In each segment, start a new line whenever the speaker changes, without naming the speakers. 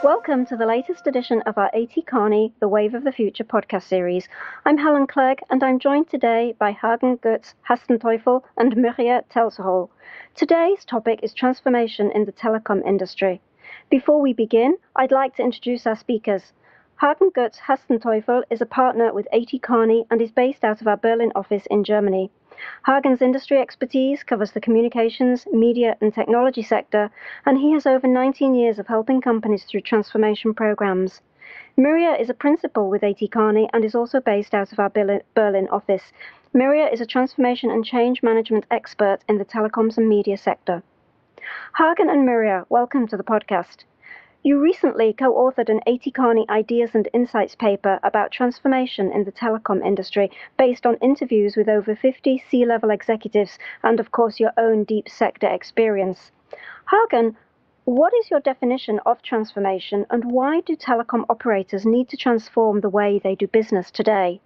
Welcome to the latest edition of our AT Kearney, The Wave of the Future podcast series. I'm Helen Clegg, and I'm joined today by Hagen, Goetz, Hastenteufel, and Mirjam Telzerow. Today's topic is transformation in the telecom industry. Before we begin, I'd like to introduce our speakers. Hagen Goetz Hastenteufel is a partner with AT Kearney and is based out of our Berlin office in Germany. Hagen's industry expertise covers the communications, media, and technology sector, and he has over 19 years of helping companies through transformation programs. Mirjam is a principal with AT Kearney and is also based out of our Berlin office. Mirjam is a transformation and change management expert in the telecoms and media sector. Hagen and Mirjam, welcome to the podcast. You recently co-authored an AT Kearney Ideas and Insights paper about transformation in the telecom industry based on interviews with over 50 C-level executives and, of course, your own deep sector experience. Hagen, what is your definition of transformation, and why do telecom operators need to transform the way they do business today?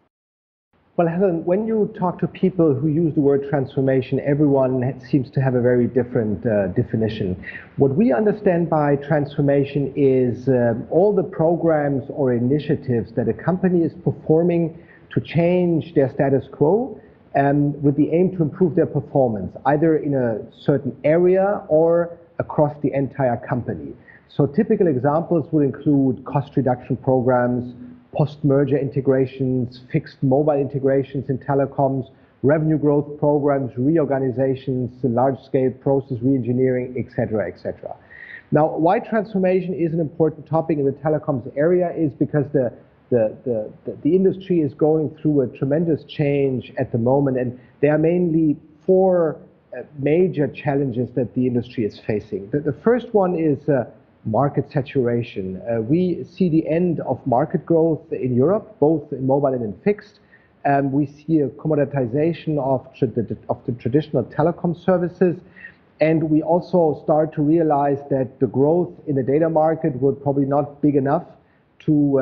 Well, Helen, when you talk to people who use the word transformation, everyone seems to have a very different definition. What we understand by transformation is all the programs or initiatives that a company is performing to change their status quo with the aim to improve their performance, either in a certain area or across the entire company. So typical examples would include cost reduction programs, post-merger integrations, fixed mobile integrations in telecoms, revenue growth programs, reorganizations, large-scale process reengineering, etc., etc. Now, why transformation is an important topic in the telecoms area is because the industry is going through a tremendous change at the moment, and there are mainly four major challenges that the industry is facing. The first one is market saturation. We see the end of market growth in Europe, both in mobile and in fixed. We see a commoditization of the traditional telecom services. And we also start to realize that the growth in the data market will probably not be big enough to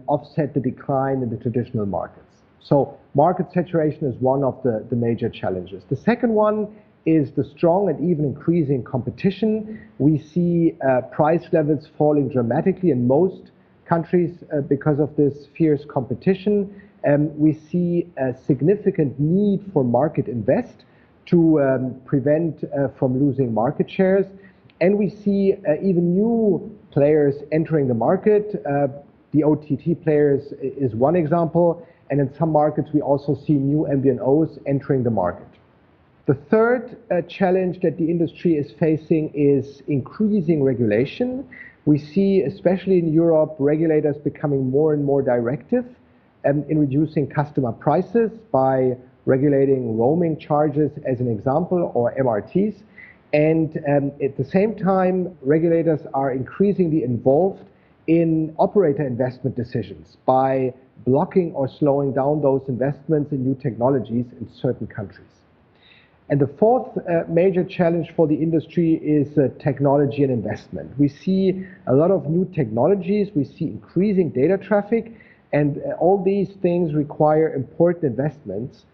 offset the decline in the traditional markets. So market saturation is one of the major challenges. The second one is the strong and even increasing competition. We see price levels falling dramatically in most countries because of this fierce competition. We see a significant need for market invest to prevent from losing market shares. And we see even new players entering the market. The OTT players is one example. And in some markets, we also see new MVNOs entering the market. The third challenge that the industry is facing is increasing regulation. We see, especially in Europe, regulators becoming more and more directive in reducing customer prices by regulating roaming charges, as an example, or MRTs. And at the same time, regulators are increasingly involved in operator investment decisions by blocking or slowing down those investments in new technologies in certain countries. And the fourth major challenge for the industry is technology and investment. We see a lot of new technologies, we see increasing data traffic, and all these things require important investments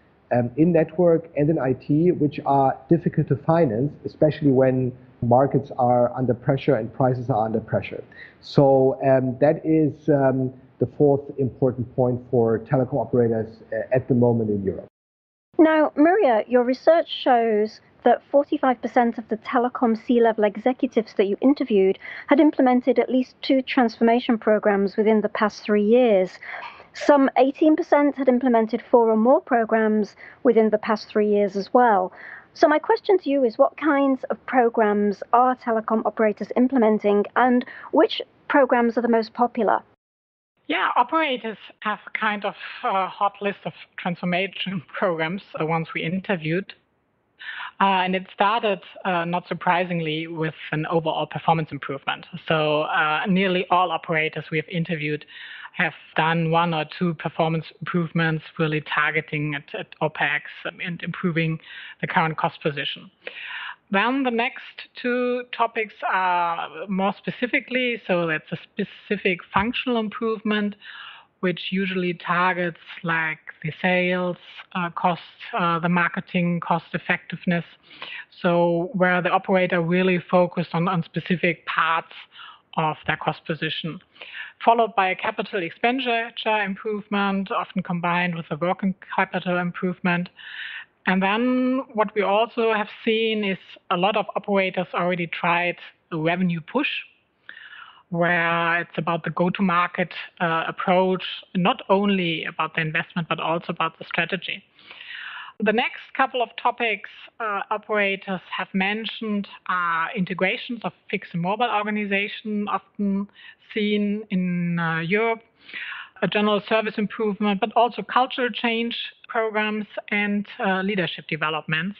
in network and in IT, which are difficult to finance, especially when markets are under pressure and prices are under pressure. So that is the fourth important point for telecom operators at the moment in Europe.
Now, Mirjam, your research shows that 45% of the telecom C-level executives that you interviewed had implemented at least 2 transformation programs within the past 3 years. Some 18% had implemented 4 or more programs within the past 3 years as well. So my question to you is, what kinds of programs are telecom operators implementing, and which programs are the most popular?
Yeah, operators have a kind of hot list of transformation programs, the ones we interviewed. And it started, not surprisingly, with an overall performance improvement. So nearly all operators we have interviewed have done 1 or 2 performance improvements, really targeting at OPEX and improving the current cost position. Then the next 2 topics are more specifically, so that's a specific functional improvement, which usually targets like the sales costs, the marketing cost effectiveness. So where the operator really focused on specific parts of their cost position, followed by a capital expenditure improvement, often combined with a working capital improvement. And then what we also have seen is a lot of operators already tried a revenue push, where it's about the go-to-market approach, not only about the investment, but also about the strategy. The next couple of topics operators have mentioned are integrations of fixed and mobile organization, often seen in Europe, a general service improvement, but also cultural change programs and leadership developments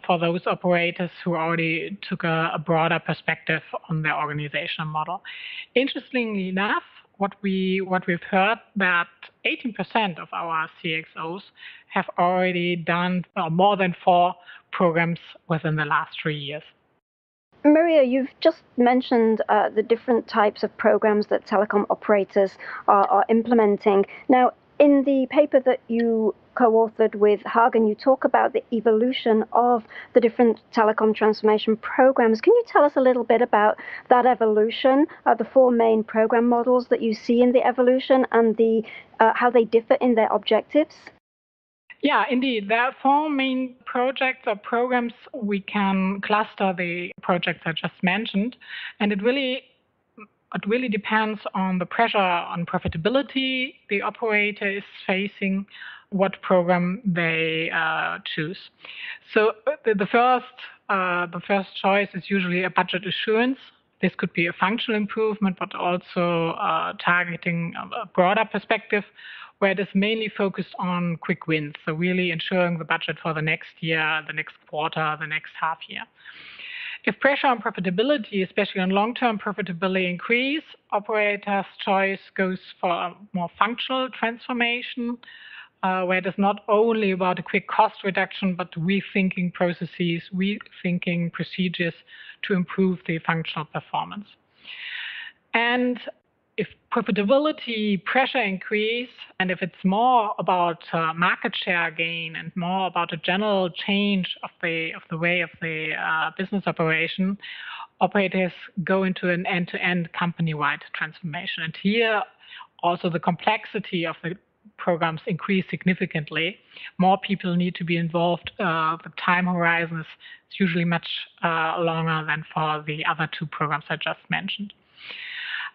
for those operators who already took a broader perspective on their organizational model. Interestingly enough, what we've heard that 18% of our CXOs have already done more than 4 programs within the last 3 years.
Mirjam, you've just mentioned the different types of programs that telecom operators are implementing. Now, in the paper that you co-authored with Hagen, you talk about the evolution of the different telecom transformation programs. Can you tell us a little bit about that evolution, the 4 main program models that you see in the evolution, and how they differ in their objectives?
Yeah, indeed. There are 4 main projects or programs. We can cluster the projects I just mentioned, and it really depends on the pressure on profitability the operator is facing, what program they choose. So the first choice is usually a budget assurance. This could be a functional improvement, but also targeting a broader perspective, where it is mainly focused on quick wins, so really ensuring the budget for the next year, the next quarter, the next half year. If pressure on profitability, especially on long-term profitability, increase, operators' choice goes for a more functional transformation, where it is not only about a quick cost reduction, but rethinking processes, rethinking procedures to improve the functional performance. And if profitability pressure increase, and if it's more about market share gain and more about a general change of the way of the business operation, operators go into an end-to-end company-wide transformation. And here, also the complexity of the programs increase significantly. More people need to be involved. The time horizon is usually much longer than for the other 2 programs I just mentioned.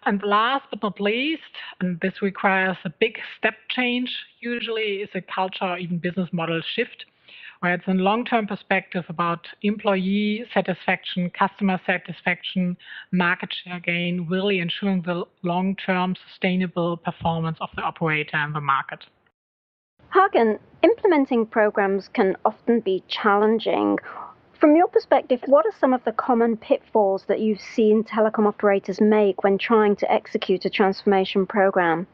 And last but not least, and this requires a big step change, usually is a culture or even business model shift, where it's in long-term perspective about employee satisfaction, customer satisfaction, market share gain, really ensuring the long-term sustainable performance of the operator and the market.
Hagen, implementing programs can often be challenging. From your perspective, what are some of the common pitfalls that you've seen telecom operators make when trying to execute a transformation program?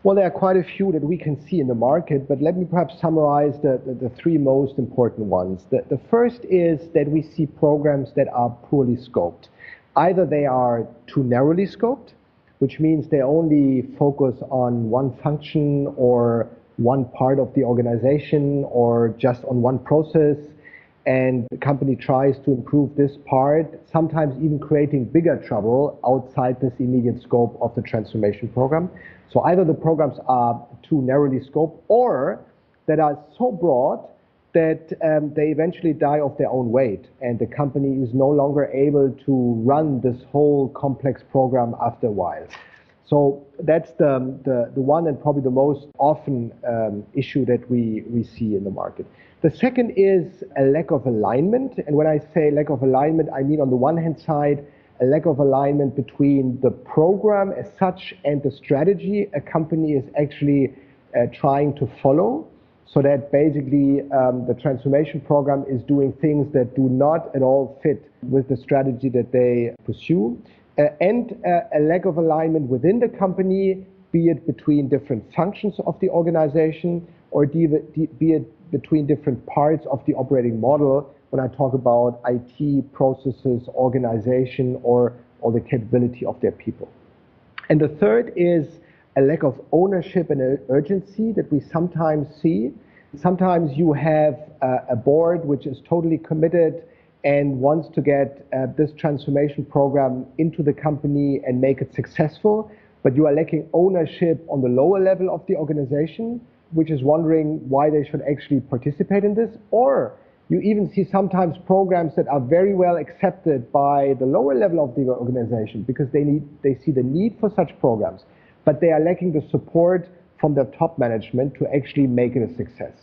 Well, there are quite a few that we can see in the market, but let me perhaps summarize the 3 most important ones. The first is that we see programs that are poorly scoped. Either they are too narrowly scoped, which means they only focus on one function or one part of the organization or just on one process, and the company tries to improve this part, sometimes even creating bigger trouble outside this immediate scope of the transformation program. So either the programs are too narrowly scoped or that are so broad that they eventually die of their own weight, and the company is no longer able to run this whole complex program after a while. So that's the one and probably the most often issue that we see in the market. The second is a lack of alignment. And when I say lack of alignment, I mean on the one hand side, a lack of alignment between the program as such and the strategy a company is actually trying to follow. So that basically the transformation program is doing things that do not at all fit with the strategy that they pursue. And a lack of alignment within the company, be it between different functions of the organization or be it between different parts of the operating model when I talk about IT, processes, organization, or the capability of their people. And the third is a lack of ownership and urgency that we sometimes see. Sometimes you have a board which is totally committed and wants to get this transformation program into the company and make it successful, but you are lacking ownership on the lower level of the organization, which is wondering why they should actually participate in this. Or you even see sometimes programs that are very well accepted by the lower level of the organization because they see the need for such programs, but they are lacking the support from their top management to actually make it a success.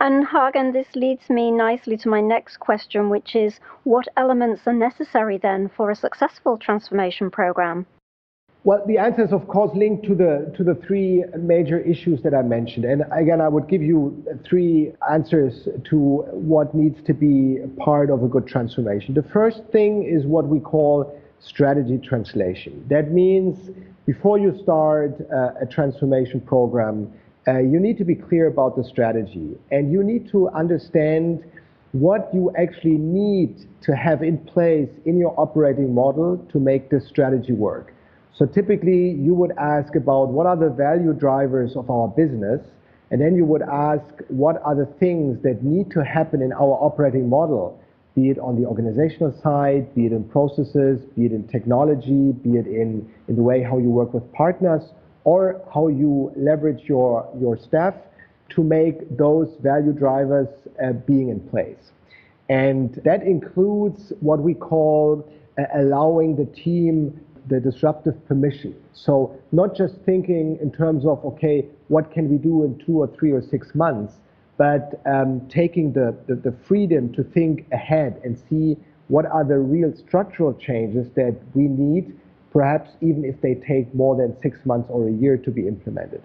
And Hagen, this leads me nicely to my next question, which is, what elements are necessary then for a successful transformation program?
Well, the answer is, of course, linked to the three major issues that I mentioned. And again, I would give you three answers to what needs to be part of a good transformation. The first thing is what we call strategy translation. That means before you start a transformation program, you need to be clear about the strategy, and you need to understand what you actually need to have in place in your operating model to make this strategy work. So typically you would ask about what are the value drivers of our business, and then you would ask what are the things that need to happen in our operating model, be it on the organizational side, be it in processes, be it in technology, be it in the way how you work with partners, or how you leverage your staff to make those value drivers being in place. And that includes what we call allowing the team the disruptive permission. So not just thinking in terms of, okay, what can we do in 2 or 3 or 6 months, but taking the freedom to think ahead and see what are the real structural changes that we need, perhaps even if they take more than 6 months or a year to be implemented.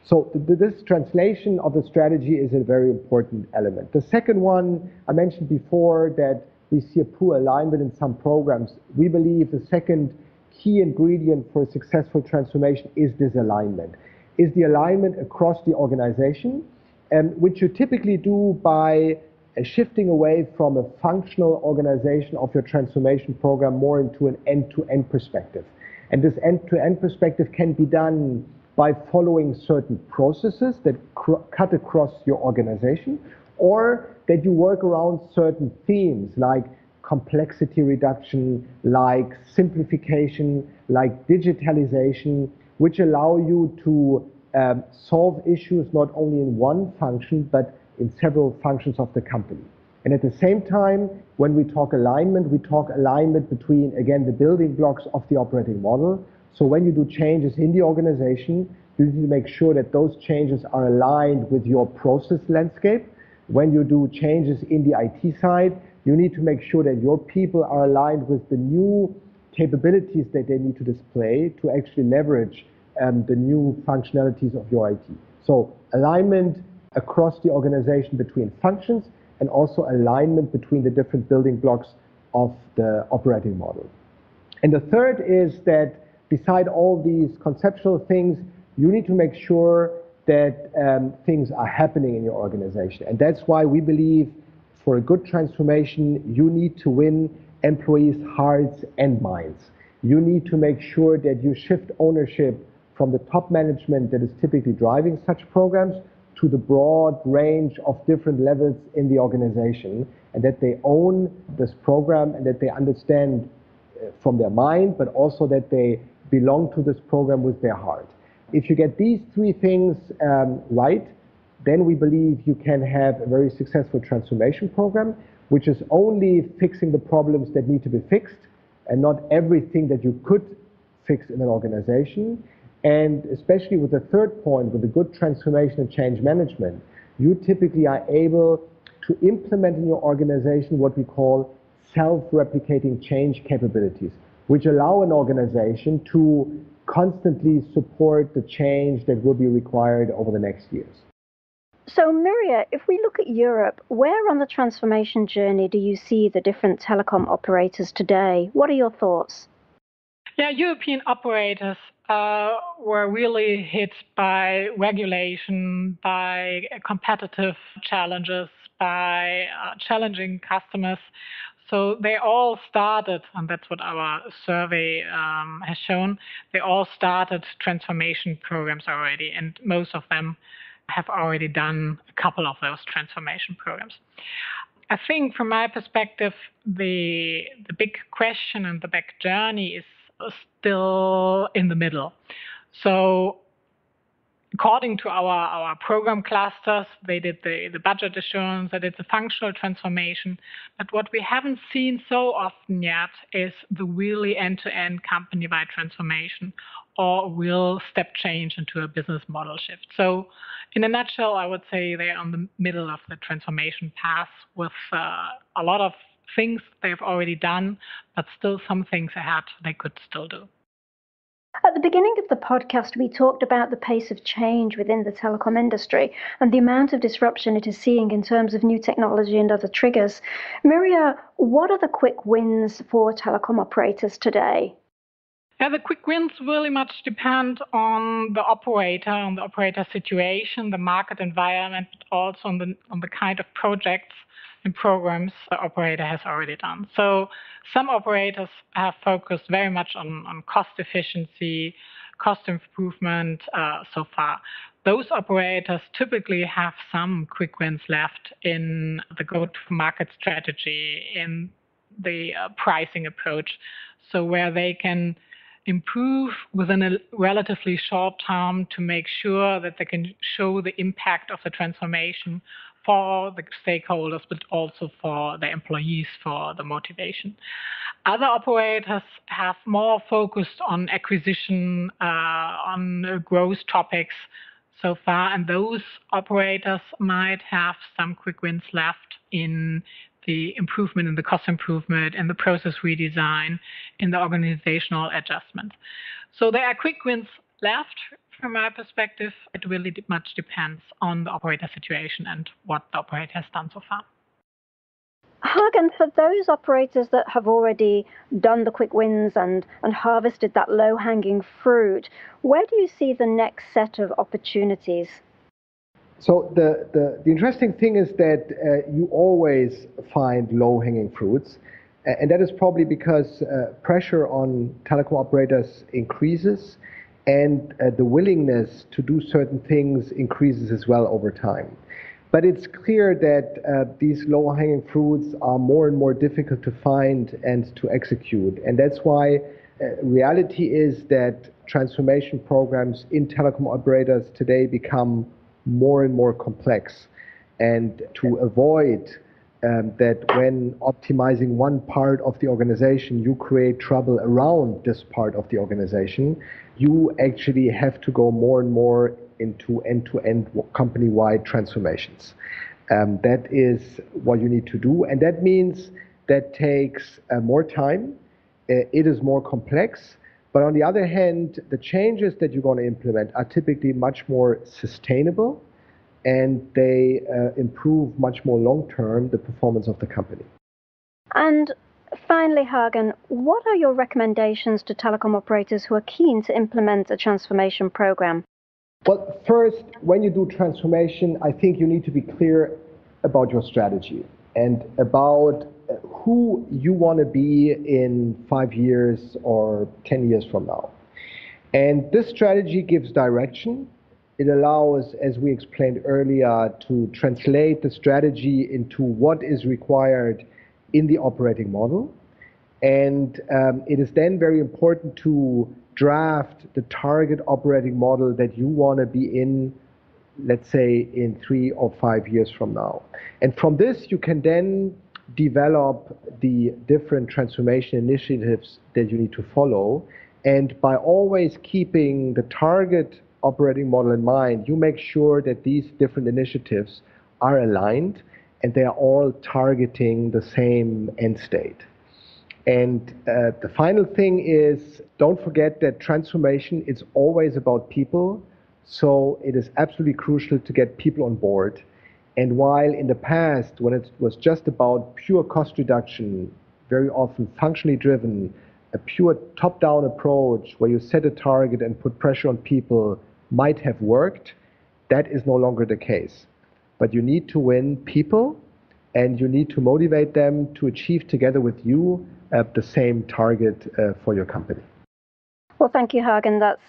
So this translation of the strategy is a very important element. The second one, I mentioned before that we see a poor alignment in some programs. We believe the second key ingredient for a successful transformation is this alignment, is the alignment across the organization, which you typically do by shifting away from a functional organization of your transformation program more into an end-to-end perspective. And this end-to-end perspective can be done by following certain processes that cut across your organization, or that you work around certain themes like complexity reduction, like simplification, like digitalization, which allow you to solve issues not only in one function, but in several functions of the company. And at the same time, when we talk alignment between, again, the building blocks of the operating model. So when you do changes in the organization, you need to make sure that those changes are aligned with your process landscape. When you do changes in the IT side, you need to make sure that your people are aligned with the new capabilities that they need to display to actually leverage the new functionalities of your IT. So alignment across the organization between functions, and also alignment between the different building blocks of the operating model. And the third is that beside all these conceptual things, you need to make sure that things are happening in your organization. And that's why we believe for a good transformation, you need to win employees' hearts and minds. You need to make sure that you shift ownership from the top management that is typically driving such programs to the broad range of different levels in the organization, and that they own this program and that they understand from their mind, but also that they belong to this program with their heart. If you get these three things right, then we believe you can have a very successful transformation program, which is only fixing the problems that need to be fixed and not everything that you could fix in an organization. And especially with the third point, with the good transformation and change management, you typically are able to implement in your organization what we call self-replicating change capabilities, which allow an organization to constantly support the change that will be required over the next years.
So Mirjam, if we look at Europe, where on the transformation journey do you see the different telecom operators today? What are your thoughts?
Yeah, European operators were really hit by regulation, by competitive challenges, by challenging customers. So they all started, and that's what our survey has shown, they all started transformation programs already, and most of them have already done a couple of those transformation programs. I think from my perspective, the big question and the big journey is still in the middle. So according to our program clusters, they did the budget assurance, they did the functional transformation. But what we haven't seen so often yet is the really end-to-end company-wide transformation or real step change into a business model shift. So in a nutshell, I would say they're on the middle of the transformation path with a lot of things they've already done, but still some things ahead they could still do.
At the beginning of the podcast, we talked about the pace of change within the telecom industry and the amount of disruption it is seeing in terms of new technology and other triggers. Mirjam, what are the quick wins for telecom operators today?
Yeah, the quick wins really much depend on the operator situation, the market environment, but also on the kind of projects and programs the operator has already done. So some operators have focused very much on cost efficiency, cost improvement so far. Those operators typically have some quick wins left in the go-to-market strategy, in the pricing approach, so where they can improve within a relatively short time to make sure that they can show the impact of the transformation for the stakeholders, but also for the employees, for the motivation. Other operators have more focused on acquisition, on growth topics so far, and those operators might have some quick wins left in the improvement, in the cost improvement, in the process redesign, in the organizational adjustment. So there are quick wins left. From my perspective, it really much depends on the operator situation and what the operator has done so far.
Hagen, for those operators that have already done the quick wins and harvested that low-hanging fruit, where do you see the next set of opportunities?
So the interesting thing is that you always find low-hanging fruits, and that is probably because pressure on telecom operators increases, and the willingness to do certain things increases as well over time. But it's clear that these low-hanging fruits are more and more difficult to find and to execute, and that's why reality is that transformation programs in telecom operators today become more and more complex. And to avoid that when optimizing one part of the organization, you create trouble around this part of the organization, you actually have to go more and more into end-to-end company-wide transformations. That is what you need to do, and that means that takes more time, it is more complex, but on the other hand, the changes that you're going to implement are typically much more sustainable, and they improve much more long-term the performance of the company.
And finally, Hagen, what are your recommendations to telecom operators who are keen to implement a transformation program?
Well, first, when you do transformation, I think you need to be clear about your strategy and about who you want to be in 5 years or 10 years from now. And this strategy gives direction. It allows, as we explained earlier, to translate the strategy into what is required in the operating model. And it is then very important to draft the target operating model that you want to be in, let's say, in 3 or 5 years from now. And from this, you can then develop the different transformation initiatives that you need to follow. And by always keeping the target operating model in mind, you make sure that these different initiatives are aligned and they are all targeting the same end state. And the final thing is, don't forget that transformation is always about people, so it is absolutely crucial to get people on board. And while in the past, when it was just about pure cost reduction, very often functionally driven, a pure top-down approach where you set a target and put pressure on people might have worked, that is no longer the case. But you need to win people, and you need to motivate them to achieve together with you the same target for your company.
Well, thank you, Hagen. That's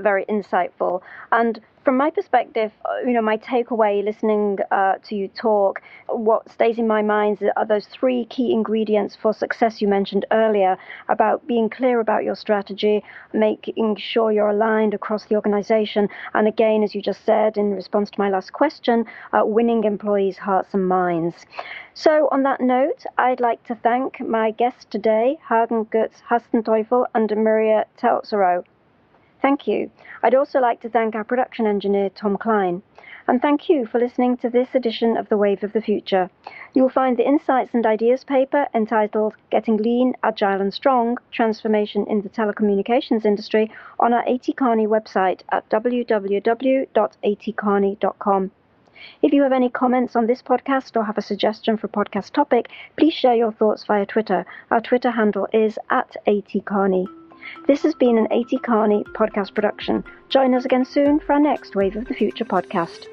very insightful. And From my perspective, my takeaway listening to you talk, what stays in my mind are those three key ingredients for success you mentioned earlier, about being clear about your strategy, making sure you're aligned across the organization, and again, as you just said in response to my last question, winning employees' hearts and minds. So on that note, I'd like to thank my guests today, Hagen, Goetz, Hastenteufel, and Mirjam Telzerow. Thank you. I'd also like to thank our production engineer, Tom Klein. And thank you for listening to this edition of The Wave of the Future. You'll find the Insights and Ideas paper entitled Getting Lean, Agile and Strong, Transformation in the Telecommunications Industry on our AT Kearney website at www.atkearney.com. If you have any comments on this podcast or have a suggestion for a podcast topic, please share your thoughts via Twitter. Our Twitter handle is @ATKearney. This has been an AT Kearney podcast production. Join us again soon for our next Wave of the Future podcast.